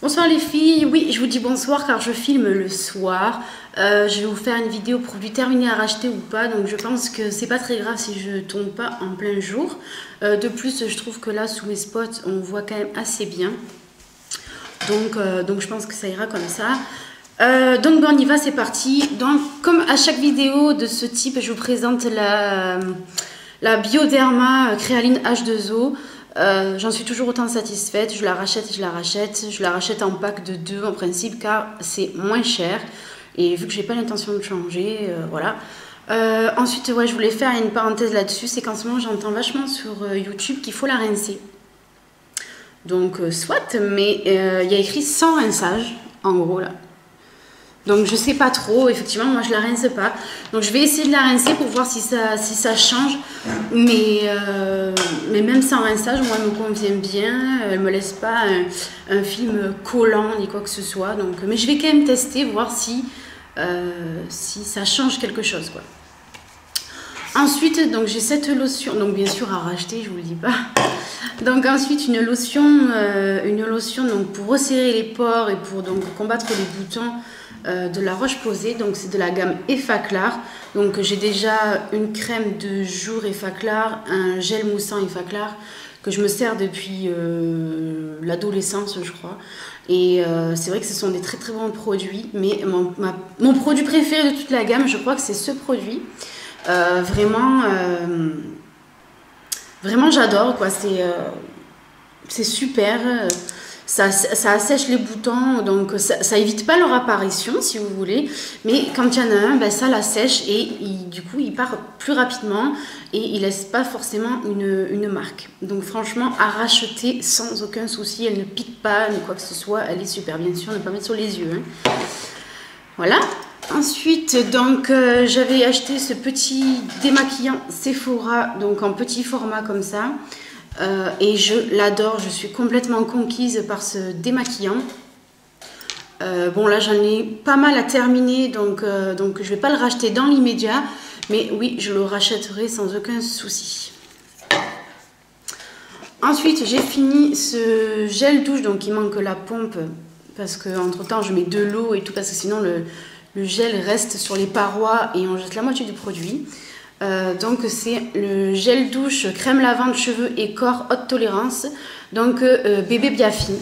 Bonsoir les filles, oui je vous dis bonsoir car je filme le soir. Je vais vous faire une vidéo produit terminé à racheter ou pas, donc je pense que c'est pas très grave si je tourne pas en plein jour. De plus je trouve que là sous mes spots on voit quand même assez bien. Donc je pense que ça ira comme ça. Donc bon, on y va, c'est parti. Donc comme à chaque vidéo de ce type, je vous présente la Bioderma Créaline H2O. J'en suis toujours autant satisfaite, je la rachète en pack de 2 en principe car c'est moins cher et vu que j'ai pas l'intention de changer, voilà. Ensuite ouais, je voulais faire une parenthèse là-dessus, c'est qu'en ce moment j'entends vachement sur YouTube qu'il faut la rincer. Donc soit, mais il y a écrit sans rinçage en gros là. Donc je sais pas trop, effectivement moi je la rince pas. Donc je vais essayer de la rincer pour voir si ça change. Mais même sans rinçage, moi elle me convient bien. Elle me laisse pas un film collant ni quoi que ce soit. Donc, mais je vais quand même tester, voir si ça change quelque chose quoi. Ensuite, donc j'ai cette lotion, donc bien sûr à racheter, je vous le dis pas. Donc ensuite une lotion donc pour resserrer les pores et pour donc combattre les boutons de la Roche-Posay. Donc c'est de la gamme Effaclar. Donc j'ai déjà une crème de jour Effaclar, un gel moussant Effaclar que je me sers depuis l'adolescence je crois. Et c'est vrai que ce sont des très très bons produits, mais mon produit préféré de toute la gamme, je crois que c'est ce produit. Vraiment j'adore quoi, c'est super, ça assèche les boutons, donc ça évite pas leur apparition si vous voulez, mais quand il y en a un, ben, ça l'assèche et du coup il part plus rapidement et il laisse pas forcément une marque. Donc franchement à racheter sans aucun souci, elle ne pique pas ni quoi que ce soit, elle est super, bien sûr ne pas mettre sur les yeux hein. Voilà. Ensuite, donc j'avais acheté ce petit démaquillant Sephora, donc en petit format comme ça, et je l'adore, je suis complètement conquise par ce démaquillant. Bon là j'en ai pas mal à terminer, donc je vais pas le racheter dans l'immédiat, mais oui je le rachèterai sans aucun souci. Ensuite j'ai fini ce gel douche, donc il manque la pompe, parce que entre temps je mets de l'eau et tout, parce que sinon le gel reste sur les parois et on jette la moitié du produit. Donc c'est le gel douche crème lavande cheveux et corps haute tolérance, donc bébé Biafi.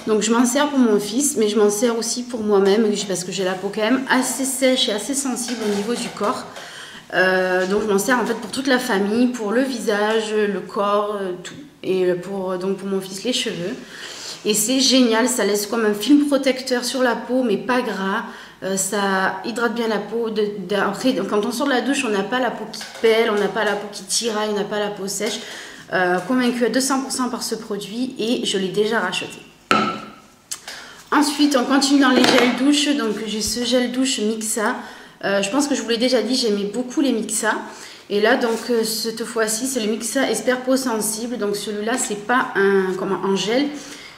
Donc je m'en sers pour mon fils, mais je m'en sers aussi pour moi-même parce que j'ai la peau quand même assez sèche et assez sensible au niveau du corps. Donc je m'en sers en fait pour toute la famille, pour le visage, le corps, tout. Et donc pour mon fils les cheveux. Et c'est génial, ça laisse comme un film protecteur sur la peau, mais pas gras. Ça hydrate bien la peau. Après, quand on sort de la douche, on n'a pas la peau qui pèle, on n'a pas la peau qui tiraille, on n'a pas la peau sèche. Convaincue à 200% par ce produit et je l'ai déjà racheté. Ensuite, on continue dans les gels douche. Donc j'ai ce gel douche Mixa. Je pense que je vous l'ai déjà dit, j'aimais beaucoup les Mixa. Et là, donc, cette fois-ci, c'est le Mixa Esper Peau Sensible. Donc celui-là, c'est pas un gel,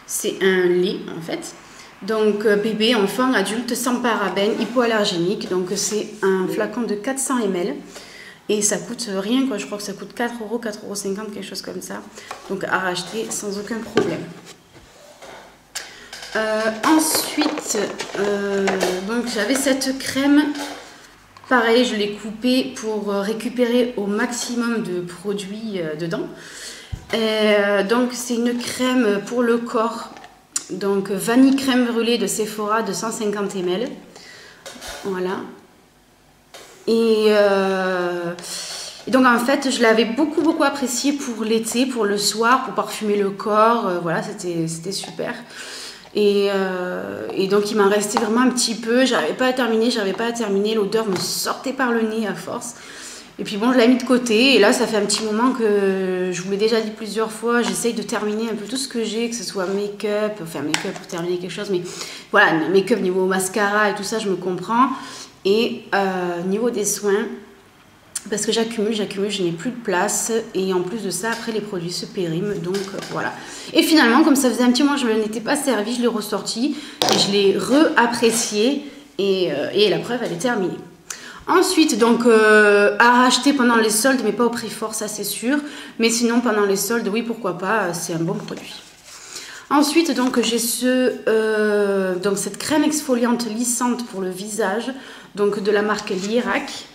c'est un lait en fait. Donc bébé, enfant, adulte, sans parabènes, hypoallergénique. Donc c'est un flacon de 400 ml. Et ça coûte rien, quoi. Je crois que ça coûte 4 €, 4,50 €, quelque chose comme ça. Donc à racheter sans aucun problème. Ensuite, donc j'avais cette crème. Pareil, je l'ai coupée pour récupérer au maximum de produits dedans. Donc c'est une crème pour le corps. Donc vanille crème brûlée de Sephora de 150 ml. Voilà. Et donc en fait je l'avais beaucoup apprécié pour l'été, pour le soir, pour parfumer le corps. Voilà, c'était super. Et donc il m'en restait vraiment un petit peu. J'arrivais pas à terminer. L'odeur me sortait par le nez à force. Et puis bon, je l'ai mis de côté et là ça fait un petit moment que je vous l'ai déjà dit plusieurs fois, j'essaye de terminer un peu tout ce que j'ai, que ce soit make-up, enfin make-up pour terminer quelque chose, mais voilà, make-up niveau mascara et tout ça, je me comprends. Et niveau des soins, parce que j'accumule, je n'ai plus de place et en plus de ça, après les produits se périment, donc voilà. Et finalement, comme ça faisait un petit moment que je ne m'en étais pas servi, je l'ai ressorti, et je l'ai re-apprécié et la preuve, elle est terminée. Ensuite, donc, à racheter pendant les soldes, mais pas au prix fort, ça c'est sûr. Mais sinon, pendant les soldes, oui, pourquoi pas, c'est un bon produit. Ensuite, donc j'ai donc cette crème exfoliante lissante pour le visage, donc de la marque Lierac.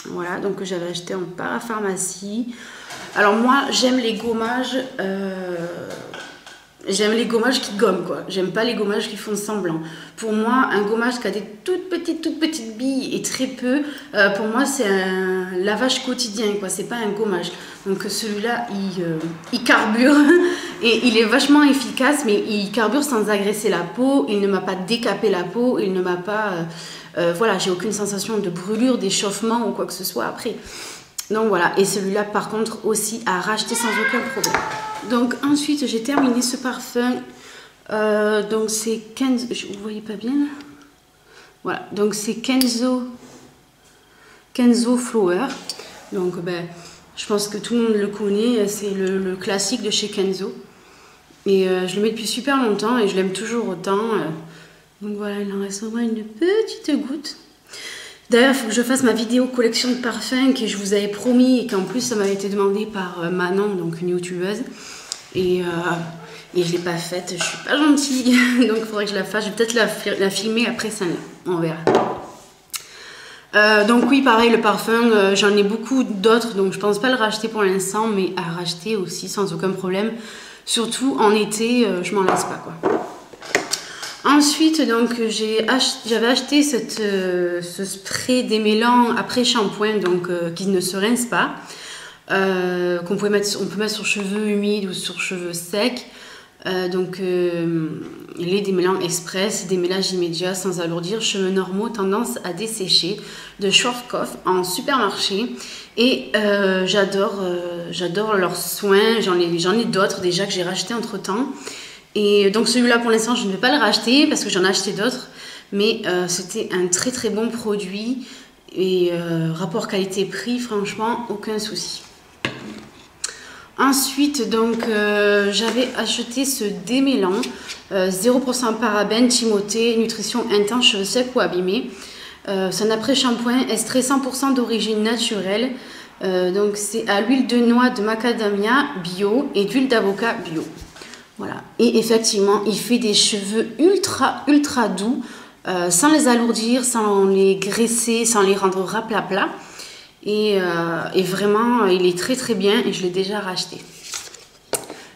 Voilà, donc que j'avais acheté en parapharmacie. Alors moi, j'aime les gommages. J'aime les gommages qui gomment, quoi. J'aime pas les gommages qui font semblant. Pour moi, un gommage qui a des toutes petites billes et très peu, pour moi, c'est un lavage quotidien, quoi. C'est pas un gommage. Donc celui-là, il carbure et il est vachement efficace, mais il carbure sans agresser la peau. Il ne m'a pas décapé la peau. Il ne m'a pas... voilà, j'ai aucune sensation de brûlure, d'échauffement ou quoi que ce soit après. Donc voilà, et celui-là par contre aussi à racheter sans aucun problème. Donc ensuite j'ai terminé ce parfum, donc c'est Kenzo, vous voyez pas bien là? Voilà, donc c'est Kenzo Flower. Donc ben, je pense que tout le monde le connaît, c'est le classique de chez Kenzo. Et je le mets depuis super longtemps et je l'aime toujours autant. Donc voilà, il en reste au moins une petite goutte. D'ailleurs, il faut que je fasse ma vidéo collection de parfums que je vous avais promis et qu'en plus ça m'avait été demandé par Manon, donc une youtubeuse. Et je ne l'ai pas faite, je suis pas gentille, donc il faudrait que je la fasse. Je vais peut-être la filmer après ça, on verra. Donc oui, pareil, le parfum, j'en ai beaucoup d'autres, donc je pense pas le racheter pour l'instant, mais à racheter aussi sans aucun problème. Surtout en été, je m'en lasse pas, quoi. Ensuite, donc, j'avais acheté ce spray démêlant après shampoing, donc qui ne se rince pas, on peut mettre sur cheveux humides ou sur cheveux secs. Donc, les démêlants express, démêlage immédiat sans alourdir, cheveux normaux, tendance à dessécher, de Schwarzkopf en supermarché. Et j'adore leurs soins, j'en ai d'autres déjà que j'ai racheté entre temps. Et donc celui-là pour l'instant je ne vais pas le racheter parce que j'en ai acheté d'autres, mais c'était un très bon produit et rapport qualité-prix, franchement aucun souci. Ensuite donc j'avais acheté ce démêlant 0% parabènes, Timothée, nutrition intense, cheveux secs ou abîmés. C'est un après-shampoing extrait 100% d'origine naturelle. Donc c'est à l'huile de noix de macadamia bio et d'huile d'avocat bio. Voilà, et effectivement, il fait des cheveux ultra doux, sans les alourdir, sans les graisser, sans les rendre raplapla. Et vraiment, il est très bien et je l'ai déjà racheté.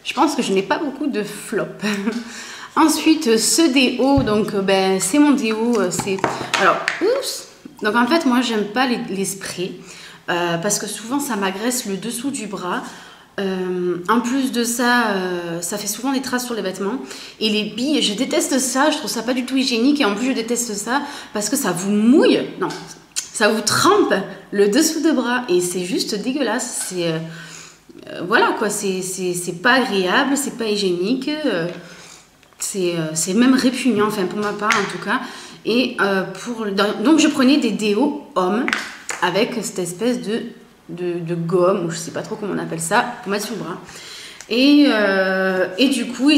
Je pense que je n'ai pas beaucoup de flop. Ensuite, ce déo, donc ben, c'est mon déo. Alors, oups. Donc en fait, moi, j'aime pas les sprays parce que souvent, ça m'agresse le dessous du bras. En plus de ça, ça fait souvent des traces sur les vêtements. Et les billes, je déteste ça, je trouve ça pas du tout hygiénique. Et en plus, je déteste ça parce que ça vous mouille, non, ça vous trempe le dessous de bras. Et c'est juste dégueulasse. Voilà quoi, c'est pas agréable, c'est pas hygiénique. C'est même répugnant, enfin pour ma part en tout cas. Et donc je prenais des déos hommes avec cette espèce de gomme, ou je sais pas trop comment on appelle ça, pour mettre sur le bras. Et du coup,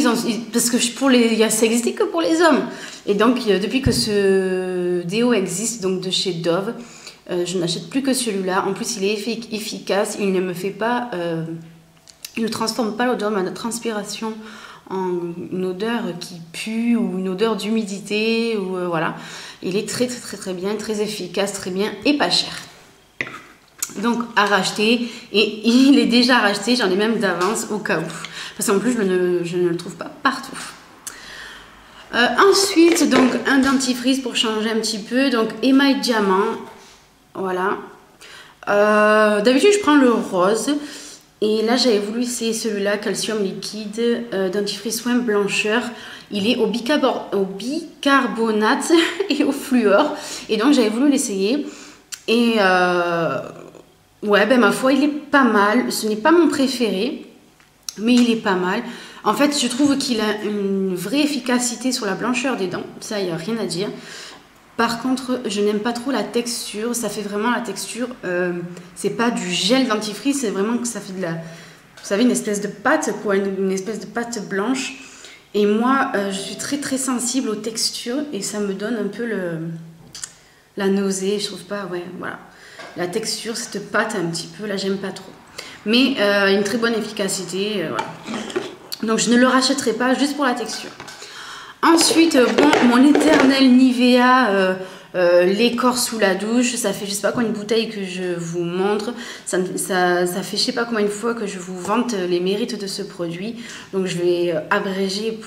parce que ça existait que pour les hommes. Et donc, depuis que ce déo existe, donc de chez Dove, je n'achète plus que celui-là. En plus, il est efficace, il ne me fait pas... il ne transforme pas l'odeur de ma transpiration en une odeur qui pue ou une odeur d'humidité. Voilà. Il est très bien, très efficace, très bien et pas cher. Donc à racheter, et il est déjà racheté, j'en ai même d'avance au cas où, parce qu'en plus je ne le trouve pas partout. Ensuite donc un dentifrice pour changer un petit peu, donc émail diamant, voilà. D'habitude je prends le rose, et là j'avais voulu essayer celui-là, calcium liquide, dentifrice soin blancheur. Il est au bicarbonate et au fluor, et donc j'avais voulu l'essayer. Et ouais, ben ma foi, il est pas mal. Ce n'est pas mon préféré, mais il est pas mal. En fait, je trouve qu'il a une vraie efficacité sur la blancheur des dents. Ça, il n'y a rien à dire. Par contre, je n'aime pas trop la texture. Ça fait vraiment la texture. C'est pas du gel dentifrice, c'est vraiment que ça fait de la... Vous savez, une espèce de pâte, quoi. Une espèce de pâte blanche. Et moi, je suis très sensible aux textures. Et ça me donne un peu la nausée. Je trouve pas... Ouais, voilà. La texture, cette pâte un petit peu, là j'aime pas trop. Mais une très bonne efficacité, voilà. Donc je ne le rachèterai pas juste pour la texture. Ensuite, bon, mon éternel Nivea, l'écorce sous la douche, ça fait je sais pas combien de bouteilles que je vous montre, ça fait je sais pas combien de fois que je vous vante les mérites de ce produit, donc je vais abréger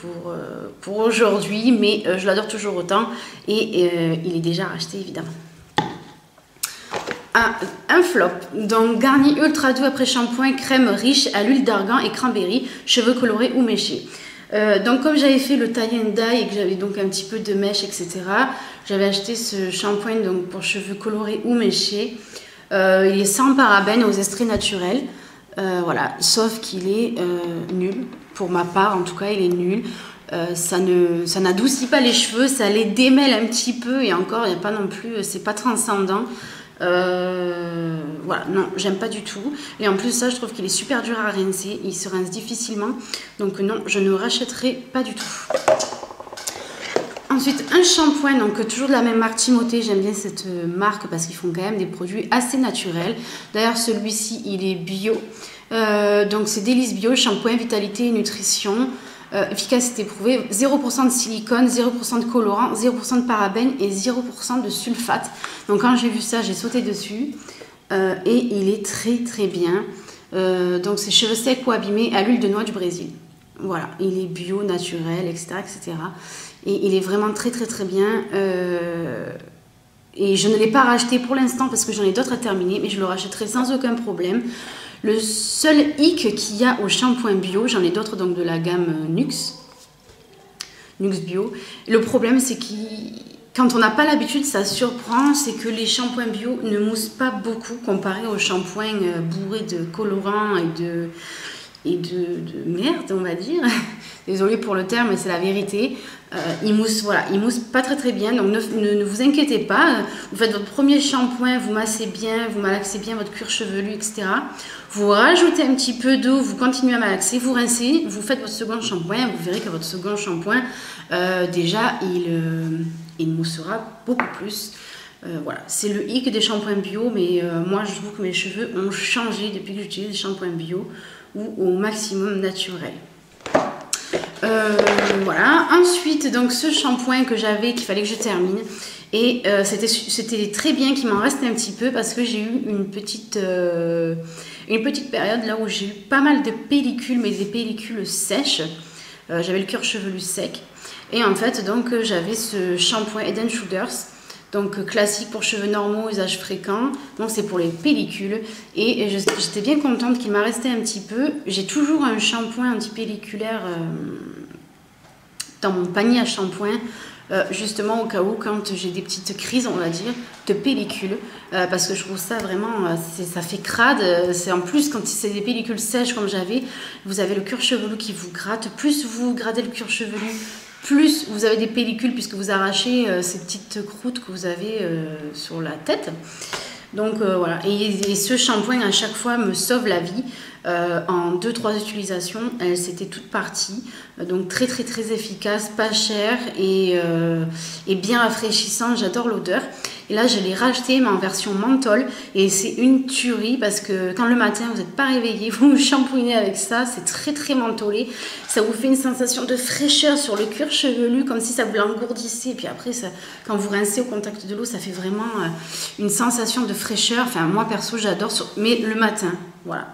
pour aujourd'hui, mais je l'adore toujours autant et il est déjà racheté évidemment. Un flop, donc Garnier Ultra Doux après shampoing, crème riche à l'huile d'argan et cranberry, cheveux colorés ou méchés. Donc comme j'avais fait le tie and dye et que j'avais donc un petit peu de mèche, etc., j'avais acheté ce shampoing donc, pour cheveux colorés ou méchés. Il est sans parabènes, aux extraits naturels. Voilà, sauf qu'il est nul. Pour ma part, en tout cas, il est nul. Ça n'adoucit pas les cheveux, ça les démêle un petit peu et encore, il n'y a pas non plus, c'est pas transcendant. Voilà, non, j'aime pas du tout. Et en plus, ça, je trouve qu'il est super dur à rincer. Il se rince difficilement. Donc non, je ne rachèterai pas du tout. Ensuite, un shampoing, donc toujours de la même marque Timothée. J'aime bien cette marque parce qu'ils font quand même des produits assez naturels. D'ailleurs, celui-ci, il est bio. Donc c'est Délice Bio, shampoing, vitalité et nutrition. Efficacité prouvée, 0% de silicone, 0% de colorant, 0% de parabènes et 0% de sulfate. Donc quand j'ai vu ça, j'ai sauté dessus et il est très très bien. Donc c'est cheveux secs ou abîmés à l'huile de noix du Brésil. Voilà, il est bio, naturel, etc. etc. Et il est vraiment très très très bien. Et je ne l'ai pas racheté pour l'instant parce que j'en ai d'autres à terminer, mais je le rachèterai sans aucun problème. Le seul hic qu'il y a au shampoing bio, j'en ai d'autres donc de la gamme Nuxe Bio. Le problème c'est que quand on n'a pas l'habitude, ça surprend, c'est que les shampoings bio ne moussent pas beaucoup comparé aux shampoings bourrés de colorants et de merde, on va dire. Désolée pour le terme, mais c'est la vérité. Il mousse, voilà, il mousse pas très très bien, donc ne vous inquiétez pas. Vous faites votre premier shampoing, vous massez bien, vous malaxez bien votre cuir chevelu, etc. Vous rajoutez un petit peu d'eau, vous continuez à malaxer, vous rincez, vous faites votre second shampoing, vous verrez que votre second shampoing, déjà, il moussera beaucoup plus. Voilà, c'est le hic des shampoings bio, mais moi je trouve que mes cheveux ont changé depuis que j'utilise des shampoings bio ou au maximum naturel. Voilà, ensuite donc ce shampoing que j'avais qu'il fallait que je termine et c'était très bien qu'il m'en reste un petit peu parce que j'ai eu une petite période là où j'ai eu pas mal de pellicules, mais des pellicules sèches. J'avais le cuir chevelu sec et en fait donc j'avais ce shampoing Head & Shoulders, donc classique pour cheveux normaux, usage fréquent, donc c'est pour les pellicules et j'étais bien contente qu'il m'a resté un petit peu. J'ai toujours un shampoing anti-pelliculaire dans mon panier à shampoing, justement au cas où quand j'ai des petites crises, on va dire, de pellicule, parce que je trouve ça vraiment, ça fait crade. C'est en plus quand c'est des pellicules sèches comme j'avais, vous avez le cuir chevelu qui vous gratte, plus vous grattez le cuir chevelu, plus vous avez des pellicules puisque vous arrachez ces petites croûtes que vous avez sur la tête. Donc voilà, et ce shampoing à chaque fois me sauve la vie. En 2-3 utilisations, c'était toute partie. Donc très très très efficace, pas cher et bien rafraîchissant. J'adore l'odeur. Et là je l'ai racheté mais en version menthol et c'est une tuerie parce que quand le matin vous n'êtes pas réveillé, vous vous shampooinez avec ça, c'est très très mentholé. Ça vous fait une sensation de fraîcheur sur le cuir chevelu comme si ça vous l'engourdissait. Et puis après, quand vous rincez au contact de l'eau, ça fait vraiment une sensation de fraîcheur. Enfin moi perso j'adore, mais le matin, voilà.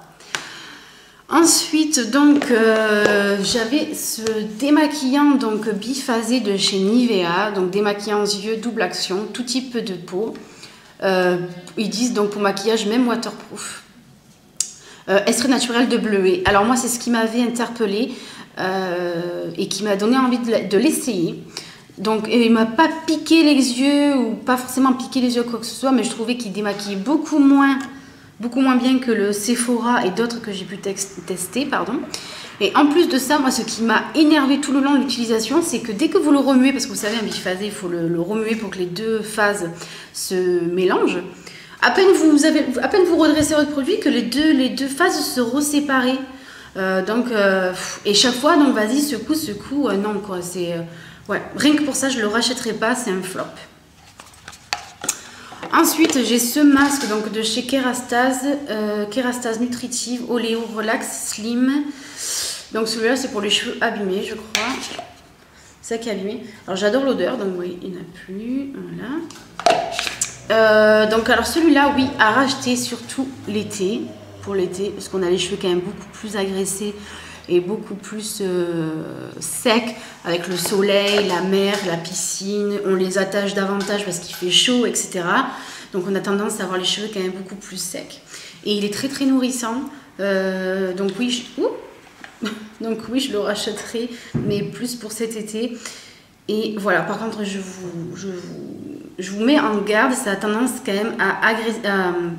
Ensuite, donc, j'avais ce démaquillant donc biphasé de chez Nivea, donc démaquillant yeux, double action, tout type de peau. Ils disent donc pour maquillage même waterproof. Extrait naturel de bleuet. Alors moi, c'est ce qui m'avait interpellée et qui m'a donné envie de l'essayer. Donc, il m'a pas piqué les yeux ou pas forcément piqué les yeux quoi que ce soit, mais je trouvais qu'il démaquillait beaucoup moins bien que le Sephora et d'autres que j'ai pu tester, pardon. Et en plus de ça, moi, ce qui m'a énervé tout le long de l'utilisation, c'est que dès que vous le remuez, parce que vous savez, un biphasé, il faut le remuer pour que les deux phases se mélangent. À peine vous redressez votre produit que les deux phases se reséparent. Et chaque fois, donc vas-y, secoue, non quoi, c'est ouais, rien que pour ça, je le rachèterai pas, c'est un flop. Ensuite, j'ai ce masque donc de chez Kerastase, Kerastase Nutritive Oléo Relax Slim. Donc celui-là, c'est pour les cheveux abîmés, je crois. C'est ça qui est abîmé. Alors j'adore l'odeur, donc oui, il n'y en a plus. Voilà. Donc alors celui-là, oui, à racheter surtout l'été. Pour l'été, parce qu'on a les cheveux quand même beaucoup plus agressés et beaucoup plus secs avec le soleil, la mer, la piscine. On les attache davantage parce qu'il fait chaud, etc. Donc on a tendance à avoir les cheveux quand même beaucoup plus secs. Et il est très très nourrissant. Donc oui, donc oui, je le rachèterai, mais plus pour cet été. Et voilà, par contre, je vous mets en garde, ça a tendance quand même à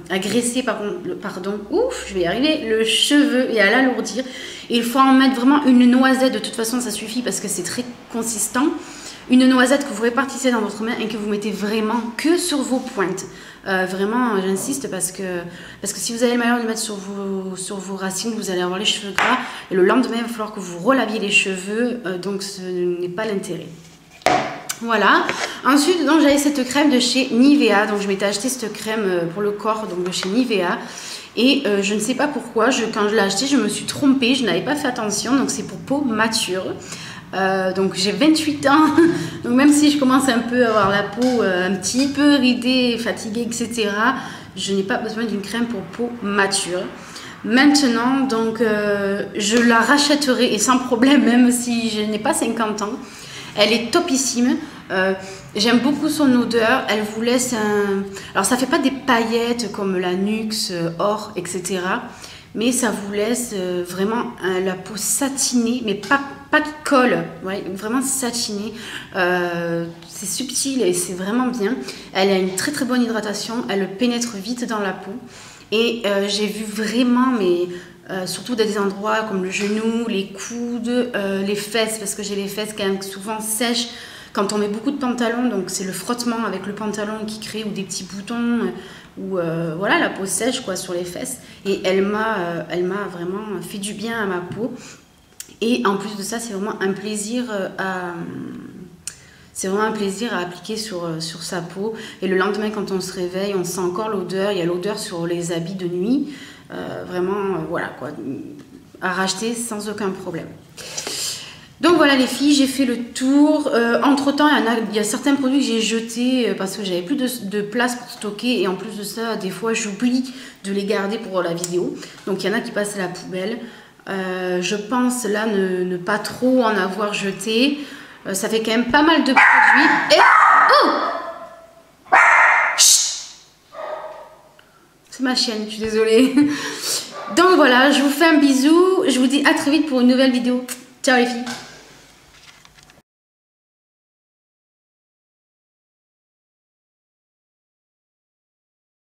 agresser, je vais y arriver, le cheveu et à l'alourdir. Il faut en mettre vraiment une noisette, de toute façon ça suffit parce que c'est très consistant. Une noisette que vous répartissez dans votre main et que vous mettez vraiment que sur vos pointes. Vraiment, j'insiste parce que si vous avez le malheur de le mettre sur vos racines, vous allez avoir les cheveux gras. Et le lendemain, il va falloir que vous relaviez les cheveux, donc ce n'est pas l'intérêt. Voilà. Ensuite, donc j'avais cette crème de chez Nivea. Donc je m'étais acheté cette crème pour le corps, donc de chez Nivea. Et je ne sais pas pourquoi, quand je l'ai acheté, je me suis trompée, je n'avais pas fait attention. Donc c'est pour peau mature. Donc j'ai 28 ans, donc même si je commence un peu à avoir la peau un petit peu ridée, fatiguée, etc., je n'ai pas besoin d'une crème pour peau mature. Maintenant, donc je la rachèterai et sans problème, même si je n'ai pas 50 ans. Elle est topissime. J'aime beaucoup son odeur. Elle vous laisse un... Alors ça fait pas des paillettes comme la Nuxe, Or, etc. Mais ça vous laisse vraiment la peau satinée, mais pas qui colle, ouais, vraiment satinée. C'est subtil et c'est vraiment bien. Elle a une très très bonne hydratation. Elle pénètre vite dans la peau. Et j'ai vu vraiment, mais surtout dans des endroits comme le genou, les coudes, les fesses, parce que j'ai les fesses quand même souvent sèches quand on met beaucoup de pantalons. Donc c'est le frottement avec le pantalon qui crée, ou des petits boutons, ou voilà, la peau sèche quoi sur les fesses. Et elle m'a vraiment fait du bien à ma peau. Et en plus de ça, c'est vraiment un plaisir à appliquer sur sa peau. Et le lendemain, quand on se réveille, on sent encore l'odeur. Il y a l'odeur sur les habits de nuit. Vraiment, voilà quoi, à racheter sans aucun problème. Donc voilà les filles, j'ai fait le tour. Entre temps, il y a certains produits que j'ai jetés parce que j'avais plus de place pour stocker. Et en plus de ça, des fois, j'oublie de les garder pour la vidéo. Donc il y en a qui passent à la poubelle. Je pense là ne pas trop en avoir jeté. Ça fait quand même pas mal de produits. Et... Oh, c'est ma chienne, je suis désolée. Donc voilà, je vous fais un bisou. Je vous dis à très vite pour une nouvelle vidéo. Ciao les filles.